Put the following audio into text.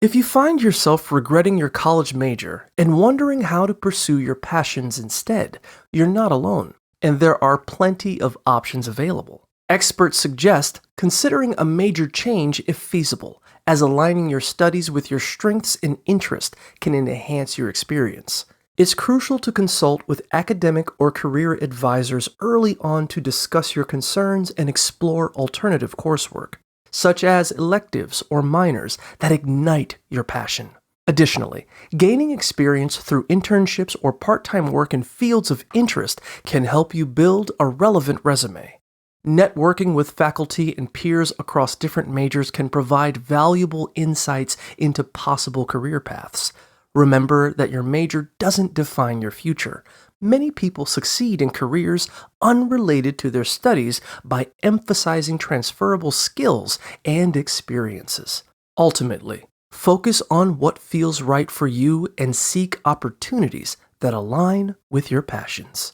If you find yourself regretting your college major and wondering how to pursue your passions instead, you're not alone, and there are plenty of options available. Experts suggest considering a major change if feasible, as aligning your studies with your strengths and interest can enhance your experience. It's crucial to consult with academic or career advisors early on to discuss your concerns and explore alternative coursework, such as electives or minors that ignite your passion. Additionally, gaining experience through internships or part-time work in fields of interest can help you build a relevant resume. Networking with faculty and peers across different majors can provide valuable insights into possible career paths. Remember that your major doesn't define your future. Many people succeed in careers unrelated to their studies by emphasizing transferable skills and experiences. Ultimately, focus on what feels right for you and seek opportunities that align with your passions.